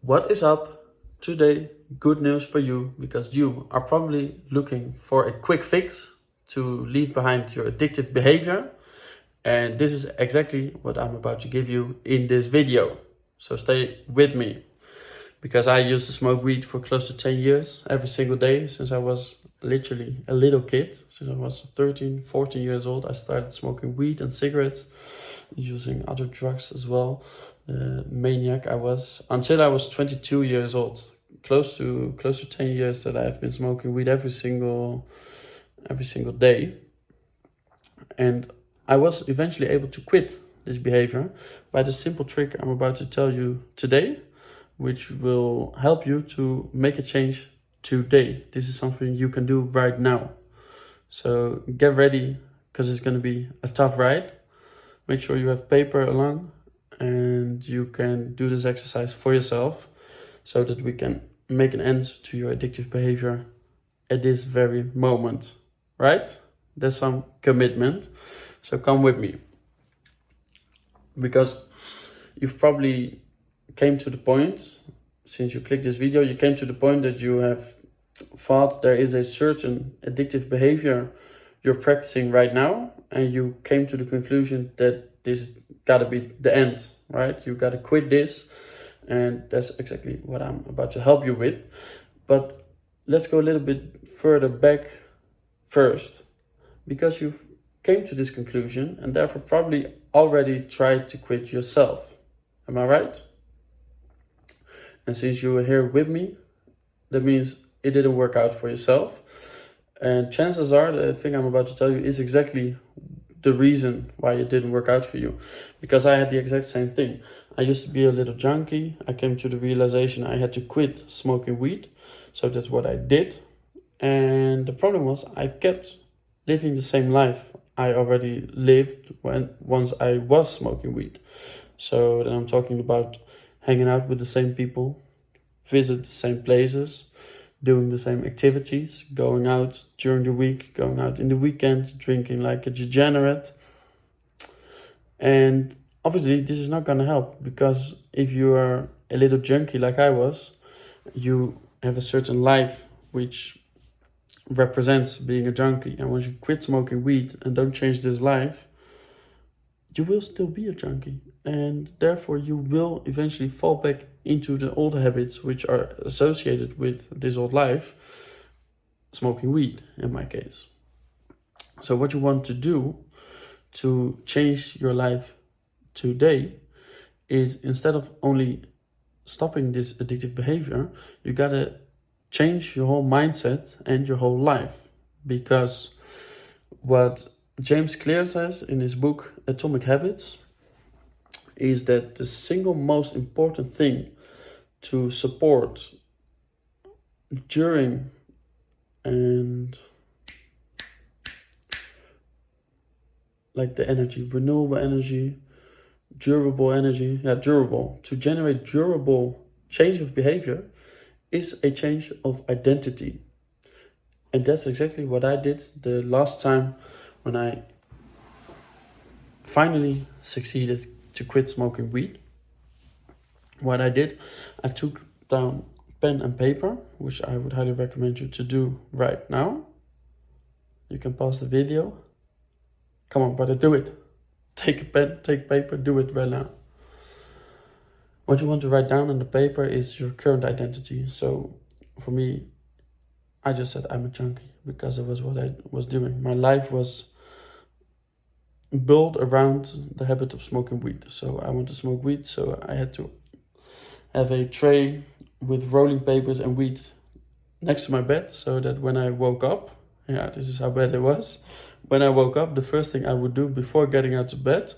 What is up? Today, good news for you because you are probably looking for a quick fix to leave behind your addictive behavior. And this is exactly what I'm about to give you in this video. So stay with me because I used to smoke weed for close to 10 years every single day since I was literally a little kid. Since I was 13, 14 years old, I started smoking weed and cigarettes, using other drugs as well. Maniac I was until I was 22 years old. Close to 10 years that I've been smoking weed every single day. And I was eventually able to quit this behavior by the simple trick I'm about to tell you today, which will help you to make a change today. This is something you can do right now. So get ready because it's going to be a tough ride. Make sure you have paper along and you can do this exercise for yourself so that we can make an end to your addictive behavior at this very moment, right? There's some commitment, so come with me. Because you've probably came to the point, since you clicked this video, you came to the point that you have thought there is a certain addictive behavior you're practicing right now, and you came to the conclusion that this gotta be the end, right? You gotta quit this, and that's exactly what I'm about to help you with. But let's go a little bit further back first, because you've came to this conclusion and therefore probably already tried to quit yourself. Am I right? And since you were here with me, that means it didn't work out for yourself. And chances are the thing I'm about to tell you is exactly the reason why it didn't work out for you. Because I had the exact same thing. I used to be a little junkie. I came to the realization I had to quit smoking weed. So that's what I did. And the problem was I kept living the same life I already lived once I was smoking weed. So then I'm talking about hanging out with the same people, visit the same places, doing the same activities, going out during the week, going out in the weekend, drinking like a degenerate. And obviously this is not going to help, because if you are a little junkie like I was, you have a certain life which represents being a junkie. And once you quit smoking weed and don't change this life, you will still be a junkie. And therefore you will eventually fall back into the old habits which are associated with this old life, smoking weed in my case. So what you want to do to change your life today is, instead of only stopping this addictive behavior, you gotta change your whole mindset and your whole life. Because what James Clear says in his book Atomic Habits is that the single most important thing to support during and like the energy, renewable energy, durable energy, durable, to generate durable change of behavior is a change of identity. And that's exactly what I did the last time when I finally succeeded to quit smoking weed. What I did, I took down pen and paper, which I would highly recommend you to do right now. You can pause the video. Come on, brother, do it. Take a pen, take paper, do it right now. What you want to write down on the paper is your current identity. So for me, I just said I'm a junkie because it was what I was doing. My life was built around the habit of smoking weed. So I want to smoke weed, so I had to have a tray with rolling papers and weed next to my bed, so that when I woke up, this is how bad it was. When I woke up, the first thing I would do before getting out of bed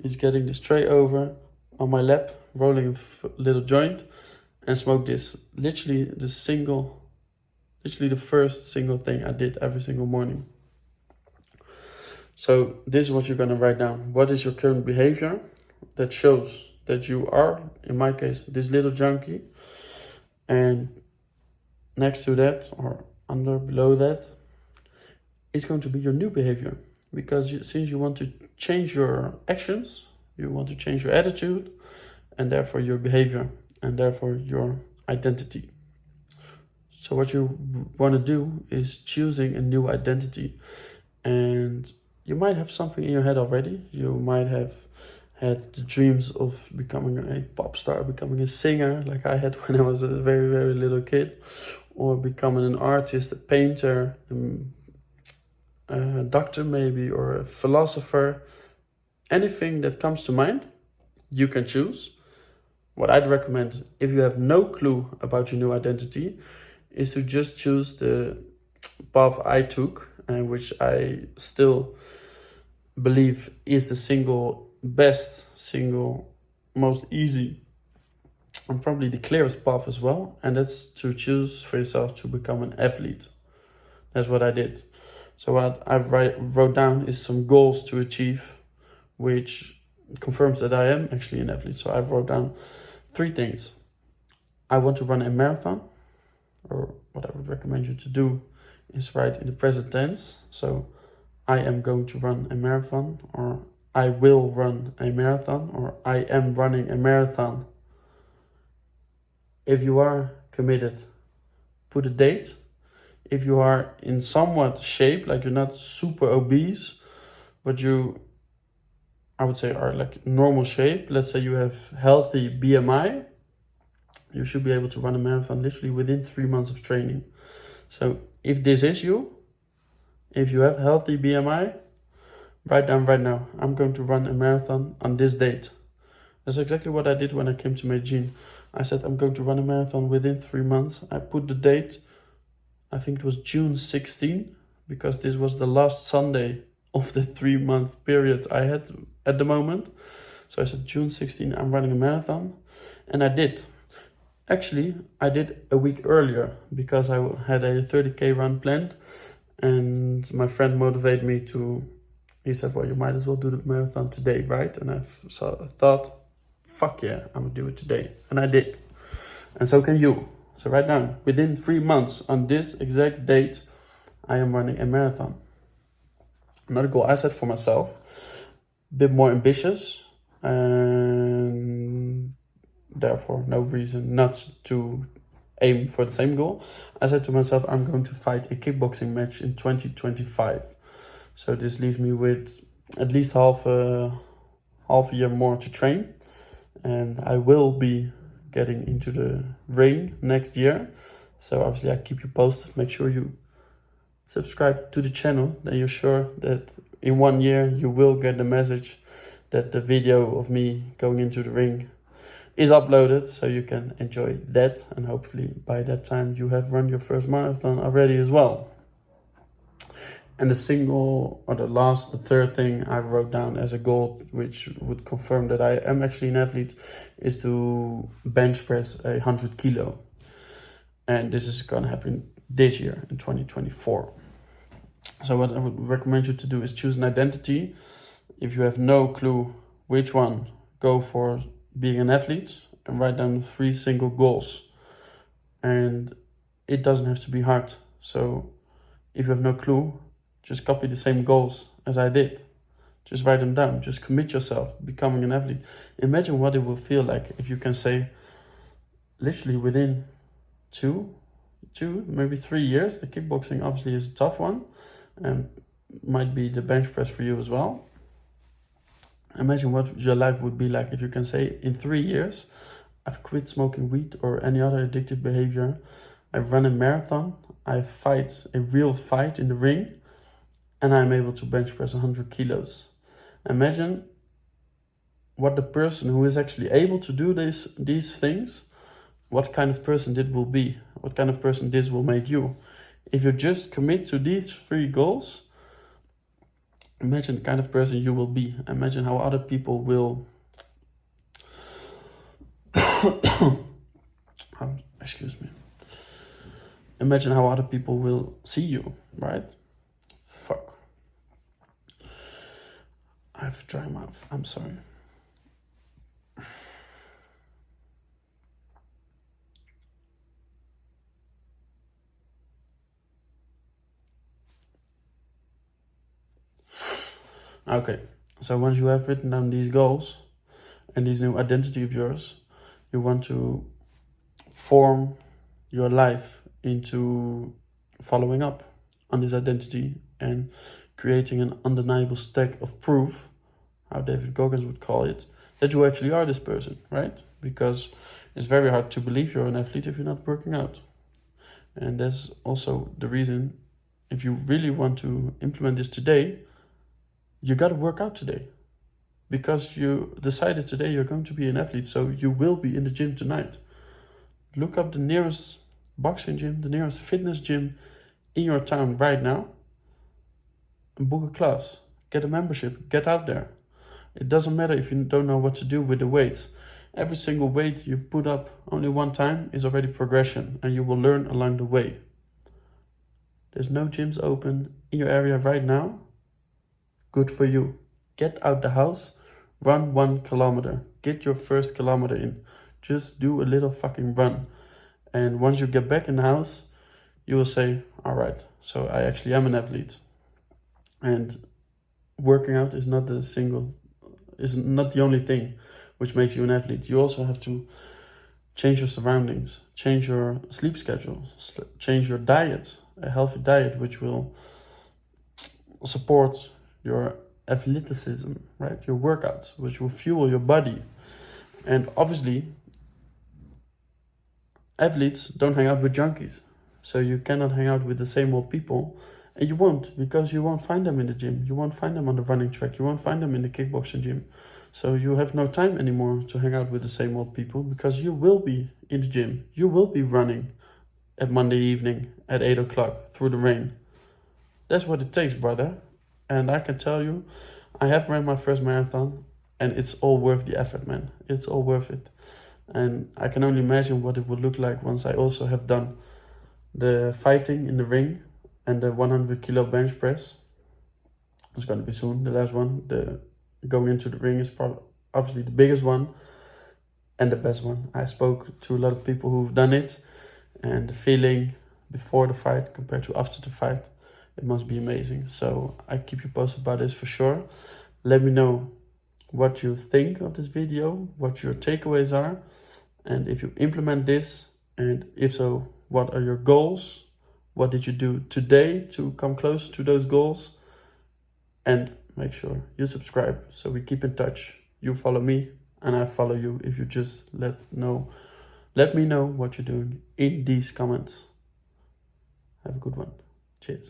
is getting this tray over on my lap, rolling a little joint, and smoke this. Literally the first single thing I did every single morning. So this is what you're going to write down. What is your current behavior that shows that you are, in my case, this little junkie? And next to that, or below that, is going to be your new behavior. Because since you want to change your actions, you want to change your attitude, and therefore your behavior. and therefore your identity. So what you want to do is choosing a new identity, and you might have something in your head already. You might have had the dreams of becoming a pop star, becoming a singer like I had when I was a very, very little kid, or becoming an artist, a painter, a doctor maybe, or a philosopher. Anything that comes to mind, you can choose. What I'd recommend, if you have no clue about your new identity, is to just choose the path I took, and which I still believe is the single most easy, and probably the clearest path as well, and that's to choose for yourself to become an athlete. That's what I did. So what I've wrote down is some goals to achieve, which confirms that I am actually an athlete. So I've wrote down 3 things. I want to run a marathon, or what I would recommend you to do is write in the present tense. So I am going to run a marathon, or I will run a marathon, or I am running a marathon. If you are committed, put a date. If you are in somewhat shape, like you're not super obese, but you, I would say, are like normal shape, let's say you have healthy BMI, you should be able to run a marathon literally within 3 months of training. So if this is you, if you have healthy BMI, write down right now, I'm going to run a marathon on this date. That's exactly what I did when I came to Medellin. I said, I'm going to run a marathon within 3 months. I put the date, I think it was June 16, because this was the last Sunday of the 3-month period I had at the moment. So I said, June 16, I'm running a marathon. And I did. Actually, I did a week earlier, because I had a 30K run planned, and my friend motivated me to, he said, well, you might as well do the marathon today, right? And I thought, fuck yeah, I'm gonna do it today. And I did. And so can you. So right now, within 3 months, on this exact date, I am running a marathon. Another goal I set for myself, a bit more ambitious, and therefore no reason not to aim for the same goal. I said to myself, I'm going to fight a kickboxing match in 2025. So this leaves me with at least half a year more to train, and I will be getting into the ring next year. So obviously I keep you posted. Make sure you subscribe to the channel, then you're sure that in 1 year you will get the message that the video of me going into the ring is uploaded, so you can enjoy that, and hopefully by that time you have run your first marathon already as well. And the third thing I wrote down as a goal, which would confirm that I am actually an athlete, is to bench press 100 kilo. And this is gonna happen this year in 2024. So what I would recommend you to do is choose an identity. If you have no clue which one, go for being an athlete and write down 3 single goals. And it doesn't have to be hard. So if you have no clue, just copy the same goals as I did. Just write them down. Just commit yourself becoming an athlete. Imagine what it will feel like if you can say, literally within 2, maybe 3 years. The kickboxing obviously is a tough one, and might be the bench press for you as well. Imagine what your life would be like if you can say, in 3 years, I've quit smoking weed or any other addictive behavior. I've run a marathon. I fight a real fight in the ring, and I'm able to bench press 100 kilos. Imagine what the person who is actually able to do these things, what kind of person this will be, what kind of person this will make you. If you just commit to these 3 goals, imagine the kind of person you will be. Imagine how other people will excuse me. Imagine how other people will see you, right? Fuck. I have dry mouth. I'm sorry. Okay, so once you have written down these goals and this new identity of yours, you want to form your life into following up on this identity and creating an undeniable stack of proof, how David Goggins would call it, that you actually are this person, right? Because it's very hard to believe you're an athlete if you're not working out. And that's also the reason, if you really want to implement this today, you got to work out today. Because you decided today you're going to be an athlete, so you will be in the gym tonight. Look up the nearest boxing gym, the nearest fitness gym in your town right now, and book a class. Get a membership, get out there. It doesn't matter if you don't know what to do with the weights. Every single weight you put up only one time is already progression, and you will learn along the way. There's no gyms open in your area right now. Good for you. Get out the house, run 1 kilometer. Get your first kilometer in. Just do a little fucking run. And once you get back in the house, you will say, all right, so I actually am an athlete. And working out is not the only thing which makes you an athlete. You also have to change your surroundings, change your sleep schedule, change your diet, a healthy diet which will support your athleticism, right? Your workouts, which will fuel your body. And obviously, athletes don't hang out with junkies. So you cannot hang out with the same old people. And you won't, because you won't find them in the gym. You won't find them on the running track. You won't find them in the kickboxing gym. So you have no time anymore to hang out with the same old people, because you will be in the gym. You will be running at Monday evening at 8 o'clock through the rain. That's what it takes, brother. And I can tell you, I have ran my first marathon, and it's all worth the effort, man. It's all worth it. And I can only imagine what it would look like once I also have done the fighting in the ring and the 100 kilo bench press. It's going to be soon, the last one. The going into the ring is probably obviously the biggest one and the best one. I spoke to a lot of people who've done it, and the feeling before the fight compared to after the fight, it must be amazing. So I keep you posted about this for sure. Let me know what you think of this video, what your takeaways are, and if you implement this, and if so, what are your goals? What did you do today to come closer to those goals? And make sure you subscribe so we keep in touch. You follow me and I follow you. If you just let me know what you're doing in these comments. Have a good one. Cheers.